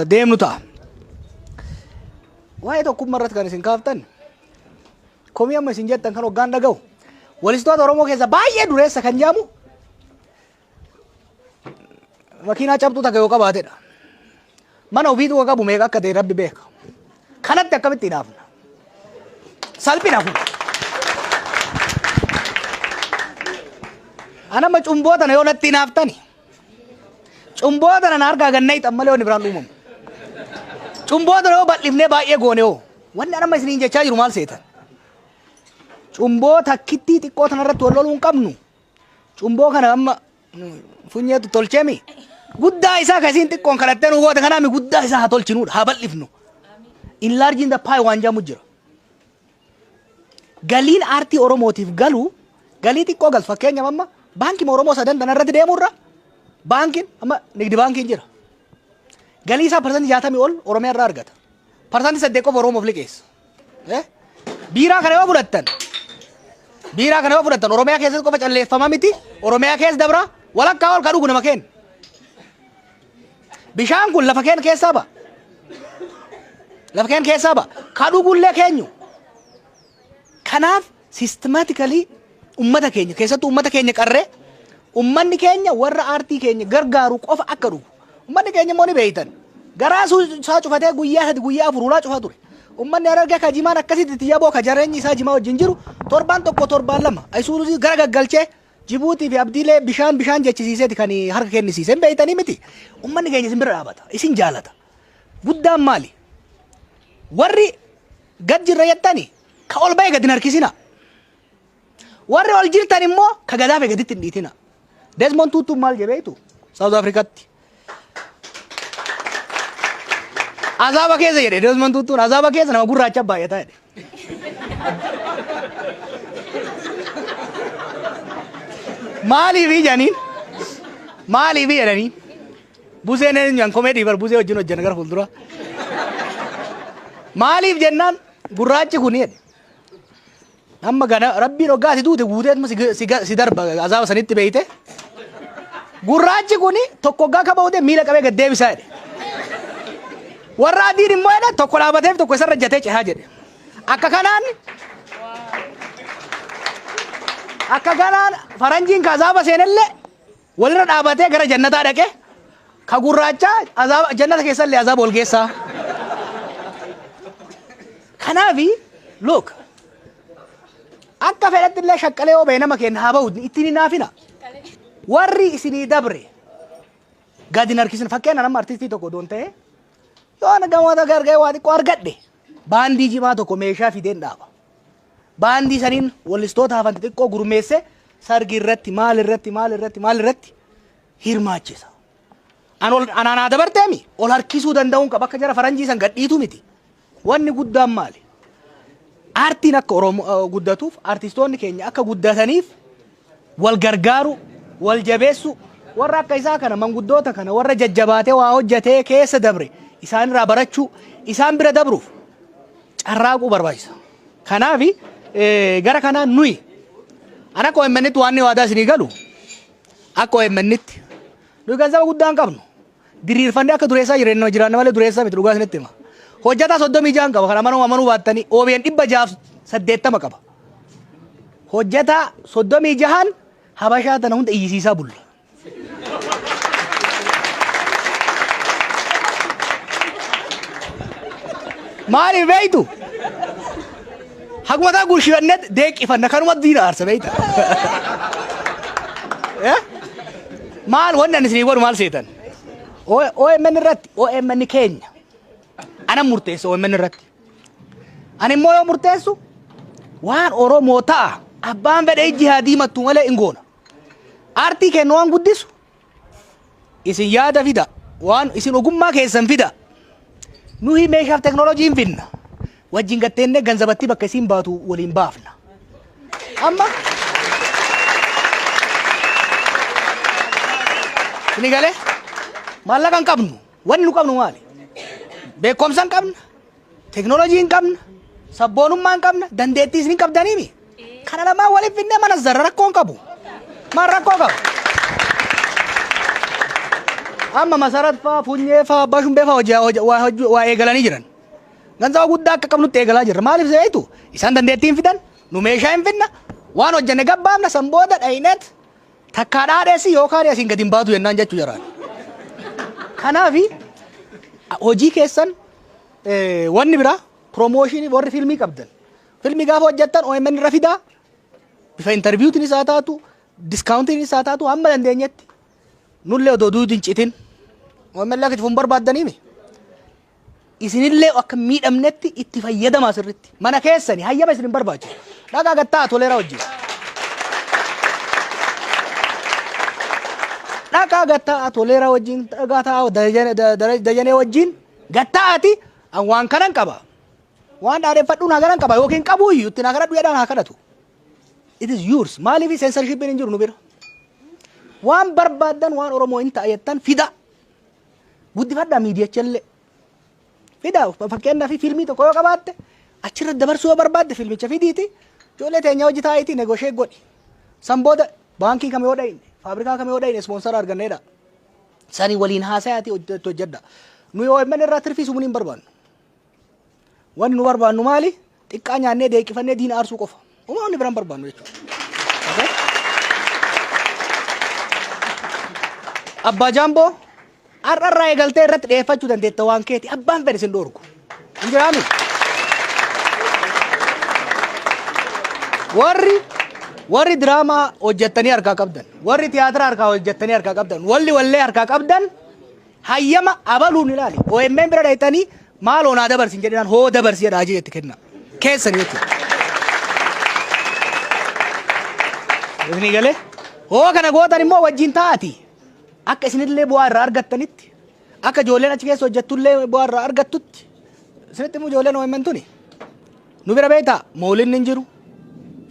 deemnu ta'a. Waa'ee tokkummaa irratti kan isin kaaftan komii amma isin jettan kan hoggaan dhaga'u walistoota Oromoo keessa baay'ee dureessa kan jedhamu makiinaa cabxuu takka yoo qabaatedha. Mana ofiitu qabu meeqa akka ta'e Rabbi beeka. Kanatti akkamitti hinaafna? Salphina kun. Anama cumboota na yoo natti hinaaftani. Cumboota na argaa gannaa hiixan malee waan biraan uumamu. Cumboota yoo bal'ifnee baay'ee goone hoo. Wanni anama isiniin jechaa jiru maal seetan? Cumboota kittii xiqqoo tanarratti wal loluu hin qabnu. Cumboo kana amma funyeetu tolcheemi. Guddaa isaa kasiin xiqqoon kadhattee nu goota kanaami guddaa isaa haa tolchinuudha haa bal'ifnu. Enlarging the pie waan jedhamu jira. Galiin aartii Oromootiif galu galii xiqqoo gal fakkeenyaaf amma baankiin Oromoo sadan tanarratti deemurra baankiin amma nigdi baankiin jira. Galii isaa parsantii 60 ol Oromiyaa irraa argata. Parsantii 8 qofa Oromoof liqeessa. Biiraa kana yoo fudhattan Oromiyaa keessatti qofa calleeffama miti. Oromiyaa keessa dabra walakkaa ol kadhugu nama kenna. Bishaan kun lafa keenya keessaa ba'a. Lafa keenya keessaa ba'a. Kadhugullee keenyu. Kanaaf systematically ummata keenya keessattuu ummata keenya qarree ummanni keenya warra aartii keenya gargaaru qofa akka dhugu. Ummanni keenya immoo ni beeytan. Garaa isaa cufatee guyyaa 3 guyyaa 4 ulaa cufaa ture. Ummanni argaa ka jimaan akkasitti itti yaboo ka jareenyi isaa jimaa wajjin jiru torbaan tokko torbaan lama ayisuuduu gara gaggalchee Jibuutii fi Abdiilee bishaan jechisiiseeti kan harka kennisiise hin beeytanii miti. Ummanni keenya isin bira dhaabata. Isin jaalata. Guddaan maali? Warri gad jirra jettani ka ol ba'e gad hin harkisina. Warri ol jirtan immoo ka gadaa fe gaditti hin dhiitina. Desmond Tutu maal jebeetu South Afrikatti. Azaaba keessa jedhe Desmond Tutuun azaaba keessa nama gurraacha baay'ataa jedhe. Maaliif jedhanii buseen eenyuun komeedii bar busee wajjin hojjenna gara fuuldura. Maaliif jennaan gurraachi kun jedhe. Amma gana rabbiin hoggaa si duute guuteetuma si darba azaaba sanitti beeyte. Gurraachi kun tokko hoggaa kaba hudee miila qabee gad deebisaa jedhe. Warra adiin immoo jedhe tokko dhaabateef tokko isarra jatee cehaa jedhe. Akka kanaan faranjiin ka azaaba seenellee walirra dhaabatee gara jannataa dhaqe ka gurraacha azaaba jannata keessallee azaaba ol geessaa. Kanaafi look akka fedhatti illee shaqqalee yoo ba'e nama kenna haa ba'u ittiin hin naafina. Warri isinii dabre gadi hin harkisin fakkeenya nama artistii tokko doon ta'e yoo ana gamoota garga'ee waa xiqqoo argadhe baandii jimaa tokko meeshaa fideen dhaaba. Baandii saniin walistoota hafan xiqqoo gurmeesse sargi irratti maal irratti hirmaachisa. Anaa dabarteemi ol harkisuu danda'uun qaba akka jara faranjii san gadhiitu miti. Wanni guddaan maali? Aartiin akka Oromoo guddatuuf artistoonni keenya akka guddataniif wal gargaaru wal jabeessu warra akka isaa kana manguddoota kana warra jajjabaatee waa hojjetee keessa dabre isaan irraa barachuu isaan bira dabruuf carraaquu barbaachisa. Kanaafi gara kanaan nuyi ana akka OMN'tti waan waadaa isinii galu akka OMN'tti nuyi ganzaba guddaan qabnu diriirfannee akka dureessaa jiraanna malee dureessaa miti dhugaa isinitti hima. Hojjetaa 36 qaba kana amanuu baattanii OBN 680 qaba. Hojjetaa 36 habashaa tana hunda iyyisiisaa bulla. Maaliif beeytu? Hakuma taa gurshiwannet deeqifanna kanuma diina aarsa beeyta. Maal wanni ani isinii godhu maal seetan? OMN keenya. Ana murteessu OMN irratti. Ani immoo yoo murteessu waan Oromoo ta'a abbaan fedhee jihaadii mattuu malee hin goona. Aartii kennu waan guddisu isin yaada fida waan isin ogummaa keessan fida. Nuyi meeshaaf teknooloojiin finna. Wajjin gatteenee ganzabatti bakka isin baatu waliin baafna. Amma isin galee maallaqa hin qabnu wanni nu qabnu maali? Beekumsa hin qabna, teknooloojii hin qabna, sabboonummaa hin qabna, dandeettii isin hin qabdaniimi. Kana lamaan waliin finnee mana zarra rakkoo hin qabu. Maal rakkoo qaba? amma masarat faa funyee faa abbaa shumbee faa waa eegalanii jiran. Ganzaa guddaa akka qabnutti eegalaa jirra. Maaliif seetu isaan dandeettiin fidan nu meeshaa hin finna waan hojjenne gabbaamna san booda dhayinet takkaa dhaadheessi yookaan asiin gadi hin baatu jennaan jechuu jiraan. Kanaafi hojii keessan wanni biraa promooshinii warri filmii qabdan. Filmii gaafa hojjettan OMN irra fidaa bifa interviewtiin isaa taatu diskaawuntiin isaa taatu hamma dandeenyetti nullee odoo duuti hin citin OMN akka itti barbaaddaniimi. Isinillee akka miidhamnetti itti fayyadamaa sirriitti mana keessanii hayyama isin hin barbaachisu. Dhagaa gattaa toleera wajjin. Dhagaa gattaa toleera wajjin dhagaa taa'u dajanee wajjin gattaati waan kanan qaba. Waan dhaadheeffadhu naa kanan qaba yookiin qabu iyyuu itti naa kadhadhu jedhaan haa kadhatu. It is yours. Maaliif censorship hin jiru nu bira. Waan barbaaddan waan Oromoo hin taa'ettan fida. Guddifadhaa miidiyachallee. Fida fakkeenyaaf filmii tokko yoo qabaatte achirra dabarsuu barbaadde filmicha fidiiti. Ijoollee teenya hojii taa'itii negoshee godhi. San booda baankii kam yoo dhayine faabrikaa kam yoo dhayine ispoonsara arganneedha. Sanii waliin haasayaati hojjedha. Nu yoo OMN irraa tirfii sumuun hin barbaannu. Wanni nu barbaannu maali? Xiqqaa nyaannee deeqifannee diina aarsuu qofa. Uummanni biraan barbaannu jechuudha. Abbaa Jaamboo har'arraa eegaltee irratti dhiyeeffachuu dandeetta waan keeti abbaan fedhe sin dhoorgu. Hin jiraami. Warri diraamaa hojjettanii harkaa qabdan, warri tiyaatira harkaa hojjettanii harkaa qabdan, wallee harkaa qabdan hayyama abaluun ilaali. OMN bira dhaytanii maal onaa dabarsin jedhinaan hoo dabarsi jedhaa jeetti kenna. Keessanii jechuudha. Isinii galee hoo kana gootan immoo wajjin taa'ati. Akka isinillee bu'aa irraa argattanitti akka ijoolleen achi keessa hojjettullee bu'aa irraa argattutti isinitti immoo ijoolleen OMN tuni nu bira beektaa mooliin hin jiru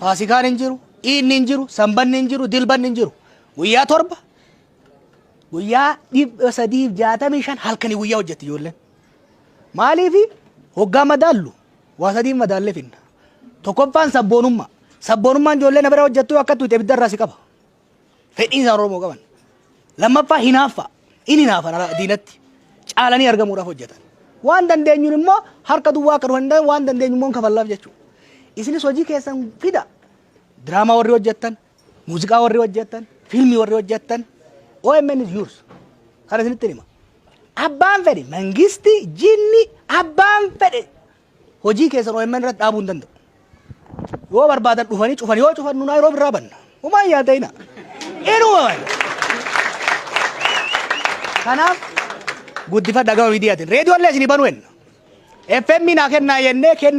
faasikaan hin jiru dhiinni hin jiru sanbanni hin jiru dilbanni hin jiru guyyaa torba guyyaa 365 halkanii guyyaa hojjetti ijoolleen maaliifi hoggaa madaallu waa sadiin madaallee finna tokkoffaan sabboonummaan ijoollee na bira hojjettuu akka tuute ibidda irraa si qaba fedhiin isaan Oromoo qaban. Lammaffaa hinaaffaa inni hinaafa diinatti caalanii argamuudhaaf hojjetan. Waan dandeenyuun immoo harka duwwaa akka dhufan waan dandeenyu immoo kafallaaf jechuudha. Isinis hojii keessan fida. Diraamaa warri hojjettan, muuziqaa warri hojjettan, fiilmii warri hojjettan, OMN is yours. Kana isinitti hima. Abbaan fedhe mangisti jinni abbaan fedhe hojii keessan OMN irratti dhaabuu hin danda'u. Yoo barbaadan dhufanii cufan yoo cufan nunaa yeroo birraa banna. Humaan yaadayina. Eenyuma kanaaf guddifadha gama miidiyaatiin reediyoollee isinii banuu henna FM naa kennaa jennee ji'a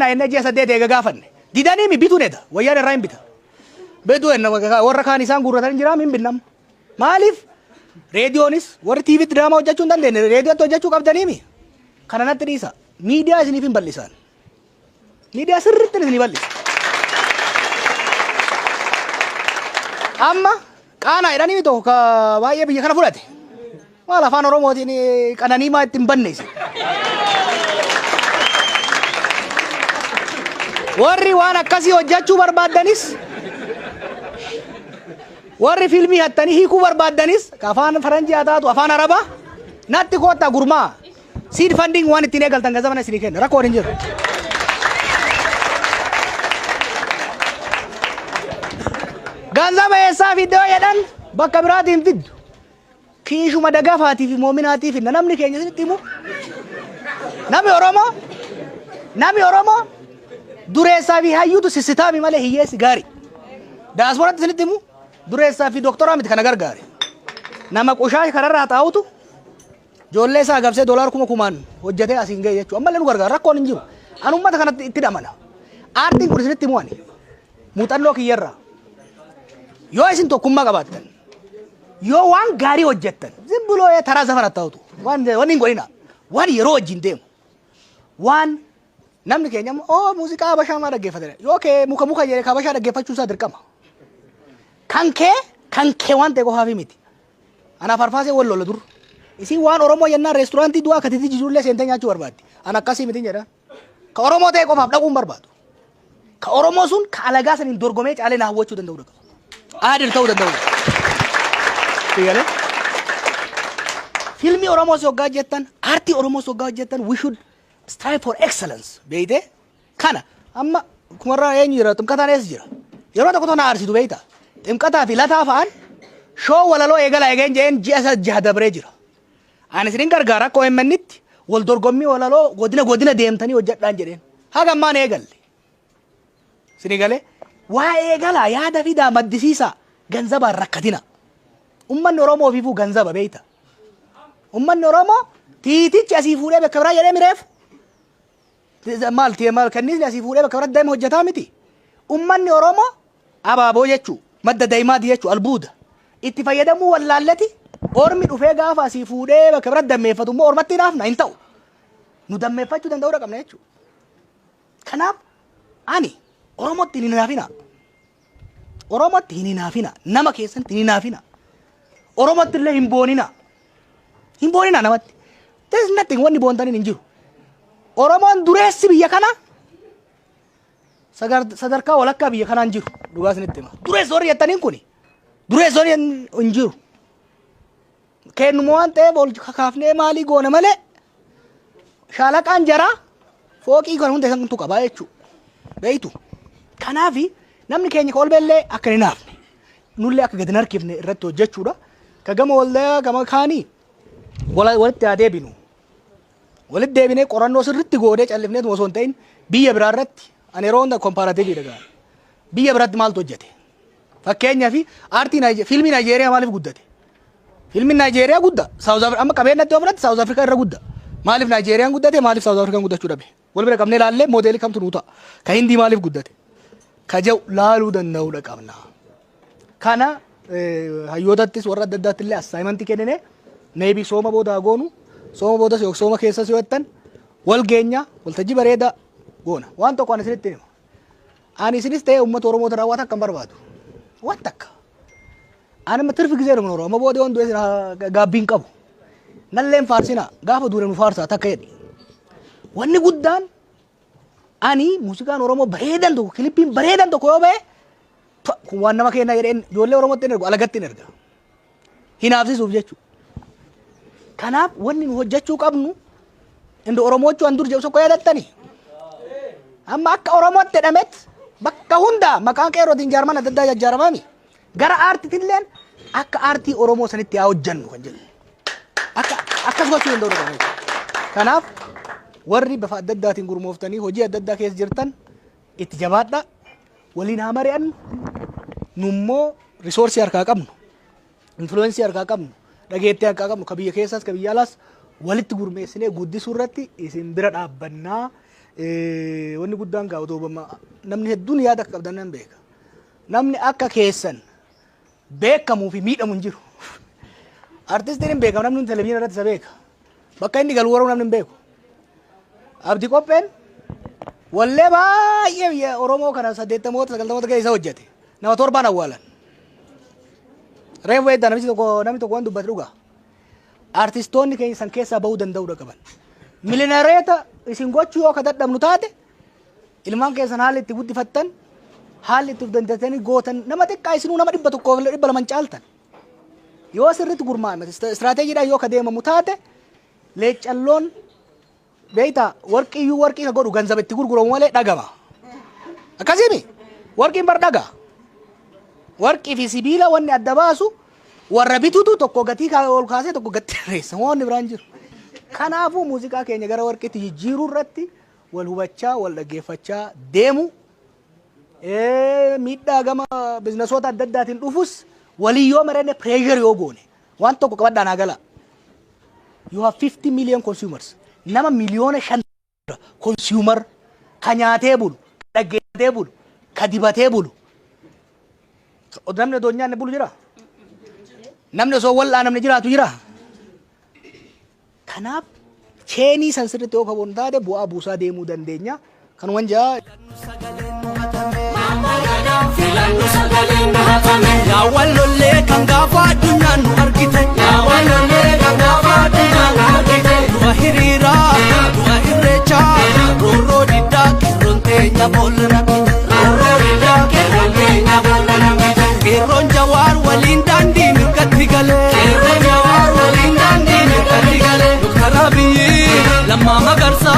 8 eega gaafanne didanii mi bitu neta wayyaan irraa hin bita beetu henna warra kaan isaan guurratan hin jiraam hin binnam maaliif reediyoonis warri tiiviitti diraamaa hojjechuu hin dandeenye reediyootti hojjechuu qabdanii mi kana natti dhiisa miidiyaa isiniif hin bal'isan miidiyaa sirriitti isinii bal'isa amma qaanaa jedhanii tokko baay'ee biyya kana fudhate. Maal afaan Oromootiin qananii maa ittiin banneesse. Warri waan akkasii hojjechuu barbaaddanis warri filmii hattanii hiikuu barbaaddanis afaan faranjii haa taatu afaan arabaa natti koottaa gurmaa seed funding waan ittiin eegaltan gaza mana isinii kenna rakkoon hin jiru. Ganzama eessaa fiddoo jedhan bakka biraatiin fiddu. Kiishuma dagaafaatiif moominaatiif namni keenya isinitti himu namni Oromoo dureessaa fi hayyuutu sissitaami malee hiyyeessi gaari. Daasporatti isinitti himu dureessaa fi doktoraa miti kana gargaare. Nama qushaa kararraa taa'utu ijoollee isaa gabsee $1000 hojjetee asiin ga'e jechuudha. Ammallee nu gargaara rakkoon hin jiru. Ani uummata kanatti itti dhamana. Aartiin kun isinitti himu ani muuxannoo kiyyarraa yoo isin tokkummaa qabaattan. Yoo waan gaarii hojjettan zimbuloo taraa safara ta'utu waan hin godhina waan yeroo wajjin deemu waan namni keenya muuziqaa habashaa maa dhaggeeffatan yoo kee muka jedhee habashaa dhaggeeffachuu isaa dirqama kan kee waan ta'e qofaafi miti anaaf arfaasee wal lola dur isin waan Oromoo jennaan reesturaantii du'aa akka titi jiruullee seentee nyaachuu barbaaddi ana akkasii miti jedha ka Oromoo ta'e qofaaf dhaquun barbaadu ka Oromoo sun ka alagaa saniin dorgomee caalee na hawwachuu danda'u aadir ta'uu danda'u. filmi Oromoo soggaa jettan artii Oromoo soggaa jettan we should strive for excellence beeyte kana amma kumarraa eenyu jira ximqataan eessa jira yeroo tokko tona arsitu beeyta ximqataa fi lataa fa'an shoo walaloo eegala eegeen jeen ji'a jaha dabree jira ani isin gargaara akka OMN'tti wal dorgommii walaloo godina deemtanii hojjedhaan jedheen haga ammaan eegalle isin galee waa eegala yaada fidaa maddisiisa ganzabaan rakkatina ummanni Oromoo ofiifuu ganzaba beeyta ummanni Oromoo tiitichi asii fuudhee bakka biraa jedhee mireef maal kanniisni asii fuudhee bakka biraa deema hojjetaa miti ummanni Oromoo abaaboo jechuu madda daa'imaati jechuu albuuda itti fayyadamuu wallaallati ormi dhufee gaafa asii fuudhee bakka biraa dammeeffatu immoo ormatti naafna hin ta'u nu dammeeffachuu danda'uu qabna jechuu kanaaf ani Oromootti hin hinaafina Oromootti hin hinaafina nama keessatti hin hinaafina Oromootti illee hin boonina namatti there's nothing wanni boontaniin hin jiru Oromoon dureessi biyya kana sadarkaa walakkaa biyya kanaan jiru dhugaa isinitti hima dureessi warri jettaniin kuni dureessi warri hin jiru kennuma waan ta'eef ol kakaafnee maalii goona malee shaalaqaan jaraa fooqii kan hunda isan tuqa baay'echuu beeytu kanaafi namni keenya ka ol beellee akka hin naafne nullee akka gadi hin harkifne irratti hojjechuudha ka gama waldaa gama kaanii walitti haa deebinu walitti deebinee qorannoo sirriitti goodee callifneet osoo hin ta'in biyya biraa irratti ani yeroo hunda kompaaraatiivii dhagaa biyya biraatti maaltu hojjete fakkeenyaa fi aartii fiilmii Naayijeeriyaa maaliif guddate fiilmiin Naayijeeriyaa gudda amma qabeenyatti yoo fudhatte Saawuz Afrikaa irra gudda maaliif Naayijeeriyaan guddate maaliif Saawuz Afrikaan guddachuu dhabe wal bira qabnee ilaallee moodeelii kamtu nuu ta'a ka Hindii maaliif guddate ka jau laaluu danda'uudha qabna kana hayyootattis warra adda addaatti illee assaayimentii kennine neebii sooma booda goonu sooma booda sooma keessas yoo jettan wal geenya waltajjii bareeda goona waan tokko ani isinitti hima ani isinis ta'ee uummata Oromoo irraa waan akka barbaadu waan takka ani ma tirfi gisee dhumu Oromoo booda waan du'e gaabbiin qabu nalleen faarsina gaafa duure nu faarsaa takka jedhi wanni guddaan ani muuziqaan Oromoo bareedan tokko kilippiin bareedan tokko yoo ba'e kun waan nama kennaa jedheen ijoollee Oromootti hin ergu alagatti hin erga hinaafsisuuf jechuudha kanaaf wanni nu hojjechuu qabnu indo Oromoochu an dur jedhu tokko yaadattani amma akka Oromootti jedhamet bakka hunda maqaan qeerrootiin jaarman adda addaa jajjaaramami gara aartiitilleen akka aartii Oromoo sanitti haa hojjannu kan jedhu akkas gochuu hin danda'u kanaaf warri bifa adda addaatiin gurmooftanii hojii adda addaa keessa jirtan itti jabaadha waliin haa mari'annu nummoo risoorsii harkaa qabnu influensii harkaa qabnu dhageettii harkaa qabnu ka biyya keessaas ka biyya alaas walitti gurmeessinee guddisuu irratti isin bira dhaabbannaa wanni guddaan gaa odoobama namni hedduun yaada akka qabdan nan beeka namni akka keessan beekamuu fi miidhamu hin jiru artistiin hin beekamu namni televiziyoona irratti isa beeka bakka inni galu waruu namni hin beeku abdii qopheen wallee baay'ee biyya Oromoo kana 80 90 keessa hojjete nama 7 awwaalan reefu edda namni tokko waan dubbate dhugaa artistoonni keenya san keessaa bahuu danda'uudha qaban miliyoonereeta isin gochuu yoo ka dadhabnu taate ilmaan keessan haalli itti guddifattan haalli itti dandeessanii gootan nama xiqqaa isinuu nama 100 caaltan yoo sirriitti gurmaa'ame istiraateejiidhaan yoo ka deemamu taate leeccalloon beeyta warqiyyuu warqii ka godhu ganzaba itti gurguramu malee dhagama akkasimi warqiin bar dhaga warqii fi sibiila wanni adda baasu warra bitutu tokko gatii ol kaasee tokko gatii reessa wanni biraan jiru kanaafuu muuziqaa keenya gara warqiitti jijjiiruu irratti wal hubachaa wal dhaggeeffachaa deemu miidhaa gama bizinesoota adda addaatiin dhufus walii yoo marenne pressure yoo goone waan tokko qabadhaa naa gala you have 50 million consumers nama miliyoona 5 consumer ka nyaatee bulu ka dhaggeeffatee bulu ka dibatee bulu namni osoo nyaanne bulu jira namni osoo wal'aa namni jiraatu jira kanaaf cheenii san sirriitti yoo qabuun taate bu'aa buusaa deemuu dandeenya kan wanjaa filannu sagaleen nu hatame yaa wallollee kan gaafa addunyaan nu argite yaa wallollee kan gaafa addunyaan nu argite du'a hiriiraa du'a irreechaa roorroo diddaa qeerroon teenya boolla namite roorroo diddaa qeerroon teenya boolla namite qeerroon jawaar waliin daandii mirgatti galee qeerroon jawaar waliin daandii mirgatti Mama garsa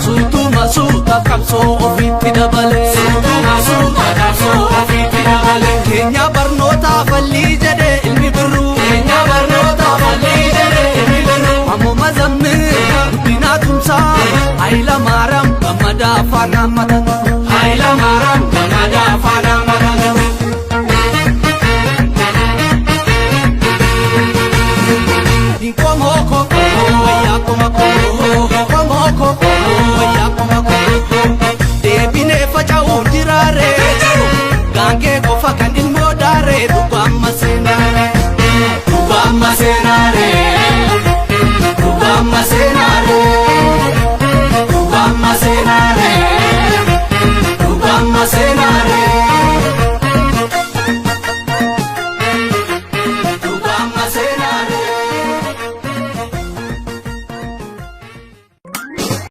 Sutuma suta kapso ofitti dabale Sutuma suta kapso ofitti dabale Kenya barnoota falli jede ilmi birru Kenya barnoota falli jede ilmi birru Ammo mazammir guddina tumsa Ayila maaram gammada afaan hammatan